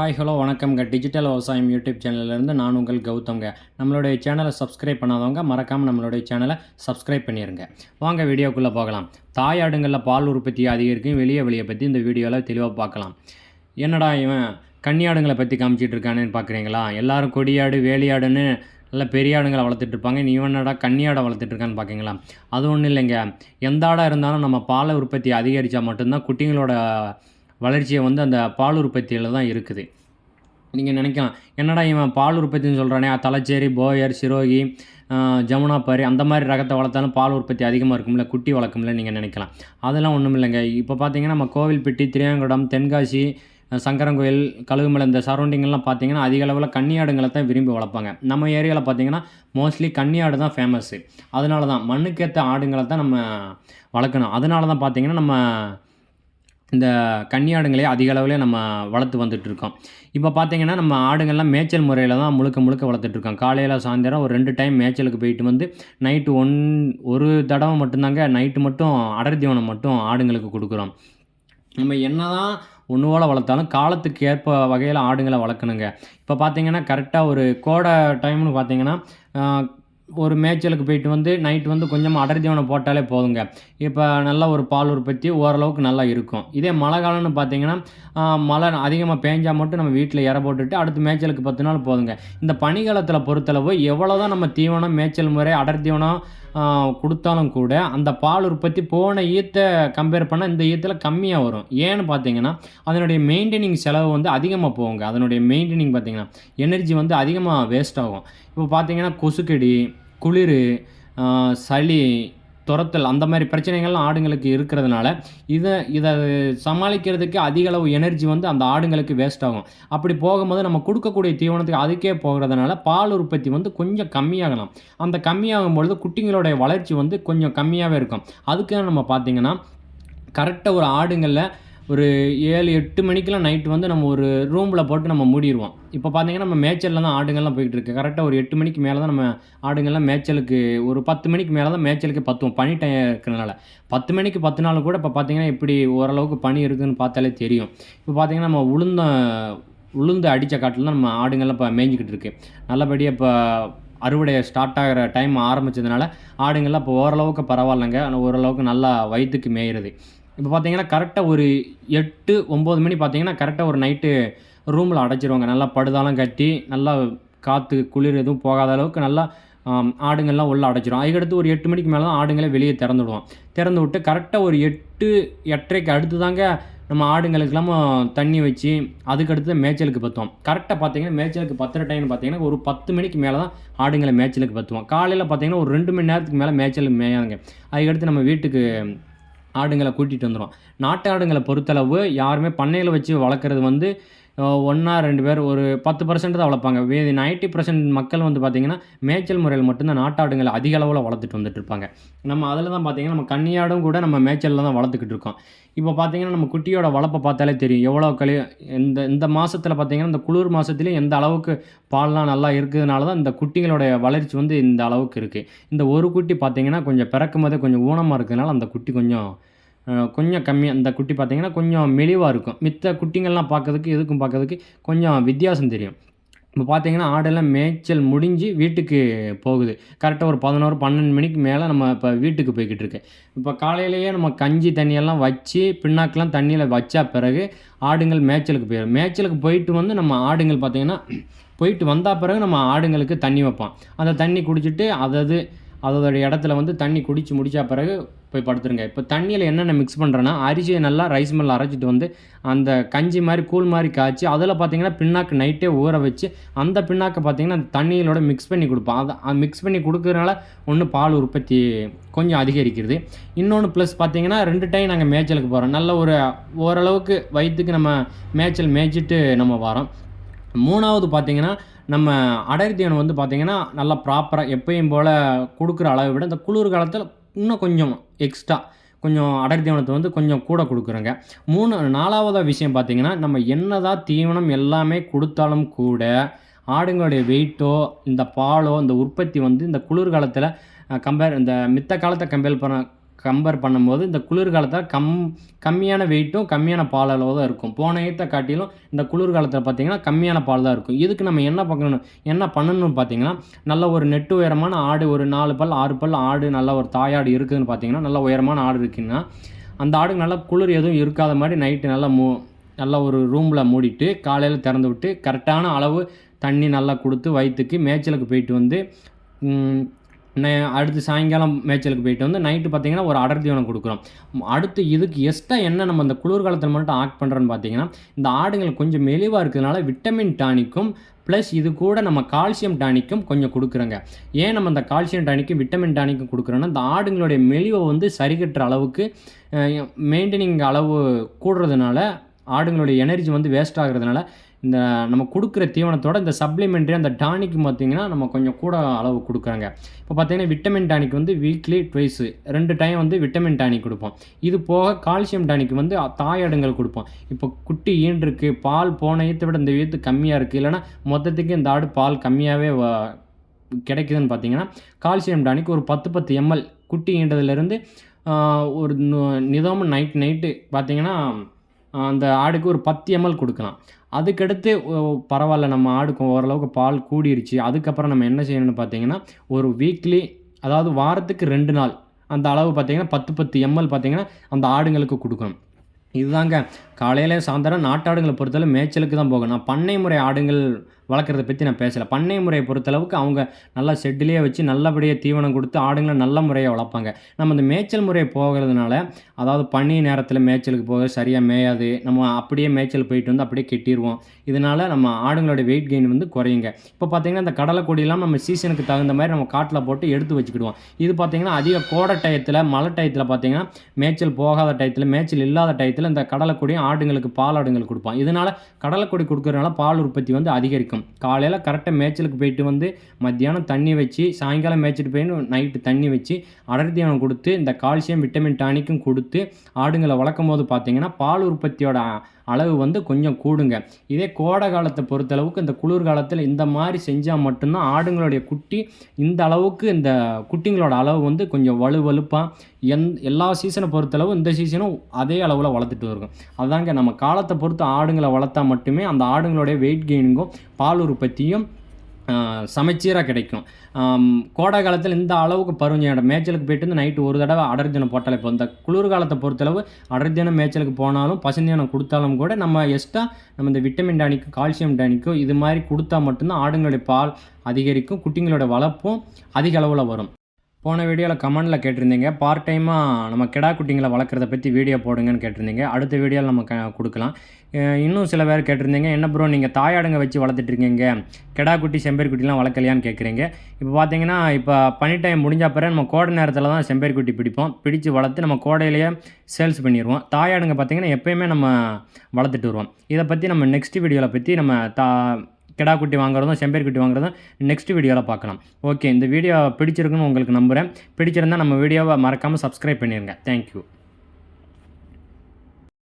Hi hello வணக்கம்ங்க. Digital விவசாயம் YouTube சேனல்லேருந்து நான் உங்கள் கௌதம்ங்க. நம்மளுடைய சேனலை சப்ஸ்கிரைப் பண்ணாதவங்க மறக்காமல் நம்மளுடைய சேனலை சப்ஸ்கிரைப் பண்ணிடுங்க. வாங்க வீடியோக்குள்ளே போகலாம். தாயாடுங்களில் பால் உற்பத்தி அதிகரிக்கும் வெளியை பற்றி இந்த வீடியோவில் தெளிவாக பார்க்கலாம். என்னடா இவன் கன்னியாடுங்களை பற்றி காமிச்சிட்டு இருக்கானேன்னு பார்க்குறீங்களா? எல்லோரும் கொடியாடு வேலியாடுன்னு நல்ல பெரிய ஆடுங்களை வளர்த்துட்டு இருப்பாங்க. நீ என்னடா கன்னியாடை வளர்த்துட்டு இருக்கான்னு பார்க்கிங்களா? அது ஒன்றும் இல்லைங்க. எந்த ஆடாக இருந்தாலும் நம்ம பால் உற்பத்தி அதிகரித்தா மட்டும்தான் குட்டிங்களோட வளர்ச்சியை அந்த பால் உற்பத்தியில் தான் இருக்குது. நீங்கள் நினைக்கலாம், என்னடா இவன் பால் உற்பத்தின்னு சொல்கிறானே, தலைச்சேரி, போயர், சிரோகி, ஜமுனாபாரி அந்த மாதிரி ரகத்தை வளர்த்தாலும் பால் உற்பத்தி அதிகமாக இருக்கும்ல, குட்டி வளர்க்கும்ல நீங்கள் நினைக்கலாம். அதெல்லாம் ஒன்றும் இல்லைங்க. இப்போ பார்த்தீங்கன்னா நம்ம கோவில்பட்டி, திரியாங்குடம், தென்காசி, சங்கரங்கோயில், கழுகுமலை இந்த சரௌண்டிங்கெல்லாம் பார்த்தீங்கன்னா அதிக அளவில் கன்னியாடுங்களை தான் விரும்பி வளர்ப்பாங்க. நம்ம ஏரியாவில் பார்த்தீங்கன்னா மோஸ்ட்லி கன்னியாடு தான் ஃபேமஸ்ஸு. அதனால தான் மண்ணுக்கேற்ற ஆடுங்களை தான் நம்ம வளர்க்கணும். அதனால தான் பார்த்தீங்கன்னா நம்ம இந்த கன்னியாடுங்களே அதிக அளவிலே நம்ம வளர்த்து வந்துட்டுருக்கோம். இப்போ பார்த்தீங்கன்னா நம்ம ஆடுங்கள்லாம் மேய்ச்சல் முறையில் தான் முழுக்க வளர்த்துட்ருக்கோம். காலையில் சாயந்தரம் ஒரு 2 டைம் மேய்ச்சலுக்கு போயிட்டு நைட்டு ஒரு தடவை மட்டும்தாங்க நைட்டு மட்டும் அடர் தீவனம் மட்டும் ஆடுங்களுக்கு கொடுக்குறோம். நம்ம என்ன தான் ஒன்று போல் வளர்த்தாலும் காலத்துக்கு ஏற்ப வகையில் ஆடுங்களை வளர்க்கணுங்க. இப்போ பார்த்தீங்கன்னா கரெக்டாக ஒரு கோடை டைம்னு பார்த்தீங்கன்னா ஒரு மேய்ச்சலுக்கு போயிட்டு நைட்டு கொஞ்சமாக அடர் தீவனம் போட்டாலே போதுங்க. இப்போ நல்ல ஒரு பால் உற்பத்தி ஓரளவுக்கு நல்லா இருக்கும். இதே மழை காலம்னு பார்த்தீங்கன்னா மழை அதிகமாக பேஞ்சால் மட்டும் நம்ம வீட்டில் இற போட்டுட்டு அடுத்து மேய்ச்சலுக்கு 10 நாள் போதுங்க. இந்த பனிக்காலத்தில் பொறுத்தளவு எவ்வளோ தான் நம்ம தீவனம், மேய்ச்சல் முறை, அடர் தீவனம் கொடுத்தாலும் கூட அந்த பால் உற்பத்தி போன ஈத்தை கம்பேர் பண்ணால் இந்த ஈத்தில் கம்மியாக வரும். ஏன்னு பார்த்தீங்கன்னா அதனுடைய மெயின்டெனிங் செலவு அதிகமாக போகுங்க. அதனுடைய மெயின்டெனிங் பார்த்தீங்கன்னா எனர்ஜி அதிகமாக வேஸ்ட் ஆகும். இப்போ பார்த்தீங்கன்னா கொசுக்கடி, குளிர், சளி, துரத்தல் அந்த மாதிரி பிரச்சனைகள்லாம் ஆடுங்களுக்கு இருக்கிறதுனால இதை சமாளிக்கிறதுக்கு அதிக அளவு எனர்ஜி அந்த ஆடுங்களுக்கு வேஸ்ட் ஆகும். அப்படி போகும்போது நம்ம கொடுக்கக்கூடிய தீவனத்துக்கு அதுக்கே போகிறதுனால பால் உற்பத்தி கொஞ்சம் கம்மியாகலாம். அந்த கம்மியாகும் பொழுது குட்டிங்களுடைய வளர்ச்சி கொஞ்சம் கம்மியாகவே இருக்கும். அதுக்கு நம்ம பார்த்திங்கன்னா கரெக்டாக ஒரு ஆடுங்களில் ஒரு 7-8 மணிக்கெலாம் நைட்டு நம்ம ஒரு ரூமில் போட்டு நம்ம மூடிடுவோம். இப்போ பார்த்தீங்கன்னா நம்ம மேய்ச்சலில் தான் ஆடுங்கள்லாம் போய்கிட்டுருக்கு. கரெக்டாக ஒரு 8 மணிக்கு மேலே தான் நம்ம ஆடுங்கள்லாம் மேய்ச்சலுக்கு ஒரு 10 மணிக்கு மேலே தான் மேய்ச்சலுக்கு பத்துவோம். பனி டைம் இருக்கிறனால 10 மணிக்கு 10 நாள் கூட இப்போ பார்த்தீங்கன்னா இப்படி ஓரளவுக்கு பனி இருக்குதுன்னு பார்த்தாலே தெரியும். இப்போ பார்த்தீங்கன்னா நம்ம உளுந்து அடித்த காட்டில் தான் நம்ம ஆடுங்கள்லாம் இப்போ மேய்ஞ்சிக்கிட்டு இருக்குது. நல்லபடியாக இப்போ அறுவடை ஸ்டார்ட் ஆகிற டைம் ஆரம்பித்ததுனால ஆடுங்கள்லாம் இப்போ ஓரளவுக்கு பரவாயில்லைங்க. ஓரளவுக்கு நல்லா வயிற்றுக்கு மேயிறது. இப்போ பார்த்தீங்கன்னா கரெக்டாக ஒரு 8-9 மணி பார்த்தீங்கன்னா கரெக்டாக ஒரு நைட்டு ரூமில் அடைச்சிருவாங்க. நல்லா படுதாலாம் கட்டி நல்லா காற்று குளிர் எதுவும் போகாத அளவுக்கு நல்லா ஆடுங்கள்லாம் உள்ளே அடைச்சிரும். அதுக்கடுத்து ஒரு 8 மணிக்கு மேலே தான் ஆடுங்களே வெளியே திறந்து விட்டு கரெக்டாக ஒரு 8-8:30க்கு அடுத்து தாங்க நம்ம ஆடுங்களுக்கெல்லாம் தண்ணி வச்சு அதுக்கடுத்து தான் மேய்ச்சலுக்கு பற்றுவோம். கரெக்டாக பார்த்தீங்கன்னா மேய்ச்சலுக்கு பத்துற டைம்னு பார்த்தீங்கன்னா ஒரு 10 மணிக்கு மேலே தான் ஆடுங்களை மேய்ச்சலுக்கு பற்றுவோம். காலையில் பார்த்தீங்கன்னா ஒரு 2 மணி நேரத்துக்கு மேலே மேய்ச்சலுக்கு மேயாதுங்க. அதுக்கடுத்து நம்ம வீட்டுக்கு ஆடுங்களை கூட்டிகிட்டு வந்துடும். நாட்டு ஆடுங்களை பொறுத்தளவு யாருமே பண்ணையில் வச்சு வளர்க்குறது 1-2 பேர் ஒரு 10% தான் வளர்ப்பாங்க. 90% மக்கள் பார்த்திங்கன்னா மேய்ச்சல் முறையில் மட்டும்தான் நாட்டு ஆடுங்களை அதிக அளவில் வளர்த்துட்டு வந்துட்டுருப்பாங்க. நம்ம அதில் தான் பார்த்திங்கன்னா நம்ம கன்னியாடும் கூட நம்ம மேய்ச்சலில் தான் வளர்த்துக்கிட்டு இருக்கோம். இப்போ பார்த்திங்கன்னா நம்ம குட்டியோட வளர்ப்பை பார்த்தாலே தெரியும் எவ்வளோ இந்த மாதத்தில் பார்த்திங்கன்னா இந்த குளிர் மாதத்துலேயும் எந்த அளவுக்கு பால்லாம் நல்லா இருக்கிறதுனால தான் இந்த குட்டிகளோடைய வளர்ச்சி இந்த அளவுக்கு இருக்குது. இந்த ஒரு குட்டி பார்த்திங்கன்னா கொஞ்சம் பிறக்கும் போதே கொஞ்சம் ஊனமாக இருக்கிறதுனால அந்த குட்டி கொஞ்சம் கம்மியாக இந்த குட்டி பார்த்திங்கன்னா கொஞ்சம் மெலிவாக இருக்கும். மித்த குட்டிங்கள்லாம் பார்க்கறதுக்கு கொஞ்சம் வித்தியாசம் தெரியும். இப்போ பார்த்திங்கன்னா ஆடெல்லாம் மேய்ச்சல் முடிஞ்சு வீட்டுக்கு போகுது. கரெக்டாக ஒரு 11-12 மணிக்கு மேலே நம்ம இப்போ வீட்டுக்கு போய்கிட்டு இருக்கு. இப்போ காலையிலேயே நம்ம கஞ்சி தண்ணியெல்லாம் வச்சு பின்னாக்கெலாம் தண்ணியில் வச்சா பிறகு ஆடுங்கள் மேய்ச்சலுக்கு போயிடும். மேய்ச்சலுக்கு போயிட்டு நம்ம ஆடுங்கள் பார்த்திங்கன்னா போயிட்டு வந்தால் பிறகு நம்ம ஆடுங்களுக்கு தண்ணி வைப்போம். அந்த தண்ணி குடிச்சிட்டு அதோடைய இடத்துல தண்ணி குடித்து முடித்தா பிறகு போய் படுத்துருங்க. இப்போ தண்ணியில் என்னென்ன மிக்ஸ் பண்ணுறேன்னா அரிசியை நல்லா ரைஸ் மில்லில் அரைச்சிட்டு அந்த கஞ்சி மாதிரி கூழ் மாதிரி காய்ச்சி அதில் பார்த்திங்கன்னா பின்னாக்கு நைட்டே ஊற வச்சு அந்த பின்னாக்கை பார்த்திங்கன்னா அந்த தண்ணியோட மிக்ஸ் பண்ணி கொடுப்போம். அதை மிக்ஸ் பண்ணி கொடுக்குறதுனால பால் உற்பத்தி கொஞ்சம் அதிகரிக்கிறது. இன்னொன்று ப்ளஸ் பார்த்திங்கன்னா 2 டைம் நாங்கள் மேய்ச்சலுக்கு போகிறோம். நல்ல ஓரளவுக்கு வயிற்றுக்கு நம்ம மேய்ச்சல் மேய்ச்சிட்டு நம்ம வரோம். 3வது பார்த்திங்கன்னா நம்ம அடர் தீவனம் பார்த்திங்கன்னா நல்லா ப்ராப்பராக எப்பயும் போல் கொடுக்குற அளவை விட இந்த குளிர் காலத்தில் இன்னும் கொஞ்சம் எக்ஸ்ட்ரா கொஞ்சம் அடர் தீவனத்தை கொஞ்சம் கூட கொடுக்குறோங்க. 4வது விஷயம் பார்த்திங்கன்னா நம்ம என்ன தான் தீவனம் எல்லாமே கொடுத்தாலும் கூட ஆடுங்களுடைய வெயிட்டோ இந்த பாலோ இந்த உற்பத்தி இந்த குளிர்காலத்தில் இந்த மித்த காலத்தை கம்பேர் பண்ணும்போது இந்த குளிர்காலத்தில் கம்மியான வெயிட்டும் கம்மியான பால் அளவு தான் இருக்கும். போன ஈத்தை காட்டிலும் இந்த குளிர்காலத்தில் பார்த்திங்கன்னா கம்மியான பால் தான் இருக்கும். இதுக்கு நம்ம என்ன பண்ணணும்னு பார்த்திங்கன்னா, நல்ல ஒரு நெட்டு உயரமான ஆடு, ஒரு 4 பல் 6 பல் ஆடு, நல்ல ஒரு தாயாடு இருக்குதுன்னு பார்த்திங்கன்னா, நல்ல உயரமான ஆடு இருக்குன்னா, அந்த ஆடுக்கு நல்லா குளிர் எதுவும் இருக்காத மாதிரி நைட்டு நல்லா ஒரு ரூமில் மூடிட்டு காலையில் திறந்து விட்டு கரெக்டான அளவு தண்ணி நல்லா கொடுத்து வயிற்றுக்கு மேய்ச்சலுக்கு போயிட்டு வந்து அடுத்து சாயங்காலம் மேய்ச்சலுக்கு போயிட்டு வந்து நைட்டு பார்த்திங்கன்னா ஒரு அடர் தீவனம் கொடுக்குறோம். அடுத்து இதுக்கு எக்ஸ்ட்ரா என்ன நம்ம இந்த குளிர்காலத்தில் மட்டும் ஆக்ட் பண்ணுறோன்னு பார்த்திங்கன்னா, இந்த ஆடுகள் கொஞ்சம் மெலிவாக இருக்கிறதுனால விட்டமின் டானிக்கும் ப்ளஸ் இது கூட நம்ம கால்சியம் டானிக்கும் கொஞ்சம் கொடுக்குறோங்க. ஏன் நம்ம இந்த கால்சியம் டானிக்கும் விட்டமின் டானிக்கும் கொடுக்குறோன்னா, இந்த ஆடுங்களுடைய மெலிவை வந்து சரிகட்டுற அளவுக்கு மெயின்டைனிங் அளவு கூடுறதுனால ஆடுங்களுடைய எனர்ஜி வந்து வேஸ்ட் ஆகிறதுனால இந்த நம்ம கொடுக்குற தீவனத்தோட இந்த சப்ளிமெண்ட்ரி அந்த டானிக் பார்த்திங்கன்னா நம்ம கொஞ்சம் கூட அளவு கொடுக்குறாங்க. இப்போ பார்த்திங்கன்னா விட்டமின் டானிக் வந்து வீக்லி ட்வைஸு 2 டைம் வந்து விட்டமின் டானிக் கொடுப்போம். இது போக கால்சியம் டானிக் வந்து தாயாடுங்கள் கொடுப்போம். இப்போ குட்டி ஈன்றுருக்கு, பால் போன ஈத்தை விட இந்த ஈத்து கம்மியாக இருக்குது, இல்லைனா மொத்தத்துக்கு இந்த ஆடு பால் கம்மியாகவே கிடைக்குதுன்னு பார்த்திங்கன்னா, கால்சியம் டானிக் ஒரு 10 ml குட்டி ஈன்றதுலேருந்து ஒரு நிதமும் நைட்டு பார்த்திங்கன்னா அந்த ஆடுக்கு ஒரு 10 ml கொடுக்கலாம். அதுக்கடுத்து பரவாயில்ல, நம்ம ஆடுக்கு ஓரளவுக்கு பால் கூடிருச்சு, அதுக்கப்புறம் நம்ம என்ன செய்யணும்னு பார்த்திங்கன்னா, ஒரு வீக்லி அதாவது வாரத்துக்கு 2 நாள் அந்த அளவு பார்த்திங்கன்னா 10 ml பார்த்திங்கன்னா அந்த ஆடுங்களுக்கு கொடுக்கணும். இதுதாங்க காலையில் சாயந்தரம் நாட்டாடுங்களை பொறுத்தளவு மேய்ச்சலுக்கு தான் போகணும். நான் பண்ணை முறை ஆடுங்கள் வளர்க்குறத பற்றி நான் பேசலை. பண்ணை முறையை பொறுத்தளவுக்கு அவங்க நல்லா ஷெட்டிலே வச்சு நல்லபடியாக தீவனம் கொடுத்து ஆடுங்களை நல்ல முறையாக வளர்ப்பாங்க. நம்ம இந்த மேய்ச்சல் முறையை போகிறதுனால, அதாவது பனி நேரத்தில் மேய்ச்சலுக்கு போக சரியாக மேயாது, நம்ம அப்படியே மேய்ச்சல் போயிட்டு வந்து அப்படியே கெட்டிடுவோம். இதனால் நம்ம ஆடுங்களோட வெயிட் கெயின் வந்து குறையுங்க. இப்போ பார்த்திங்கன்னா இந்த கடலை கொடியெல்லாம் நம்ம சீசனுக்கு தகுந்த மாதிரி நம்ம காட்டில் போட்டு எடுத்து வச்சுக்கிடுவோம். இது பார்த்திங்கன்னா அதிக கோடை டயத்தில், மழை டயத்தில் பார்த்திங்கன்னா மேய்ச்சல் போகாத டயத்தில், மேய்ச்சல் இல்லாத டயத்தில் இந்த கடலை கொடியும் ஆடுங்களுக்கு பால் ஆடுங்களுக்கு கொடுப்போம். இதனால் கடலை கொடி கொடுக்குறதுனால பால் உற்பத்தி வந்து அதிகரிக்கும். காலையில் கரெக்டாக மேய்ச்சலுக்கு போயிட்டு வந்து மத்தியானம் தண்ணி வச்சு, சாயங்காலம் மேய்ச்சிட்டு போயின்னு நைட்டு தண்ணி வச்சு அடர் தீவனம் கொடுத்து இந்த கால்சியம் விட்டமின் டானிக்கும் கொடுத்து ஆடுங்களை வளர்க்கும் போது பார்த்திங்கன்னா பால் உற்பத்தியோட அளவு வந்து கொஞ்சம் கூடுங்க. இதே கோடை காலத்தை பொறுத்தளவுக்கு இந்த குளிர்காலத்தில் இந்த மாதிரி செஞ்சால் மட்டும்தான் ஆடுங்களுடைய குட்டி இந்த அளவுக்கு இந்த குட்டிங்களோட அளவு வந்து கொஞ்சம் வலுவலுப்பாக எல்லா சீசனை பொறுத்தளவு இந்த சீசனும் அதே அளவில் வளர்த்துட்டு இருக்கும். அதாங்க நம்ம காலத்தை பொறுத்து ஆடுங்களை வளர்த்தா மட்டுமே அந்த ஆடுங்களுடைய வெயிட் கெயினுங்கும் பால் உற்பத்தியும் சமச்சீராக கிடைக்கும். கோடை காலத்தில் இந்த அளவுக்கு பருவம் மேய்ச்சலுக்கு போயிட்டு வந்து நைட்டு ஒரு தடவை அடர் தீவனம் போட்டாலே இப்போ இந்த குளிர்காலத்தை பொறுத்தளவு அடர் தீவனம் மேய்ச்சலுக்கு போனாலும் பசுந்தீவனம் கொடுத்தாலும் கூட நம்ம நம்ம இந்த விட்டமின் டானிக்கும் கால்சியம் டானிக்கும் இது மாதிரி கொடுத்தா மட்டும்தான் ஆடுங்களுடைய பால் அதிகரிக்கும், குட்டிங்களோட வளர்ப்பும் அதிக அளவில் வரும். போன வீடியோவில் கமெண்டில் கேட்டிருந்தீங்க, பார்ட் டைமாக நம்ம கிடா குட்டிங்களை வளர்க்குறத பற்றி வீடியோ போடுங்கன்னு கேட்டிருந்தீங்க. அடுத்த வீடியோவில் நம்ம கொடுக்கலாம். இன்னும் சில பேர் கேட்டிருந்தீங்க, என்ன ப்ரோ நீங்கள் தாயாடுங்க வச்சு வளர்த்துட்ருக்கீங்க, கிடா குட்டி செம்பேரி குட்டிலாம் வளர்க்கலையான்னு கேட்குறீங்க. இப்போ பார்த்தீங்கன்னா இப்போ பனி டைம் முடிஞ்ச பிறகு நம்ம கோடை நேரத்தில் தான் செம்பேரி குட்டி பிடிச்சு வளர்த்து நம்ம கோடையிலேயே சேல்ஸ் பண்ணிடுவோம். தாயாடுங்க பார்த்திங்கன்னா எப்போயுமே நம்ம வளர்த்துட்டு வருவோம். இதை பற்றி நம்ம நெக்ஸ்ட் வீடியோவில் பற்றி நம்ம கிடா குட்டி வாங்குறதும் செம்பேரி குட்டி வாங்குறதும் நெக்ஸ்ட் வீடியோவில் பார்க்கலாம். ஓகே, இந்த வீடியோ பிடிச்சிருக்குன்னு உங்களுக்கு நம்புகிறேன். பிடிச்சிருந்தால் நம்ம வீடியோவை மறக்காமல் சப்ஸ்கிரைப் பண்ணிடுங்க. தேங்க்யூ.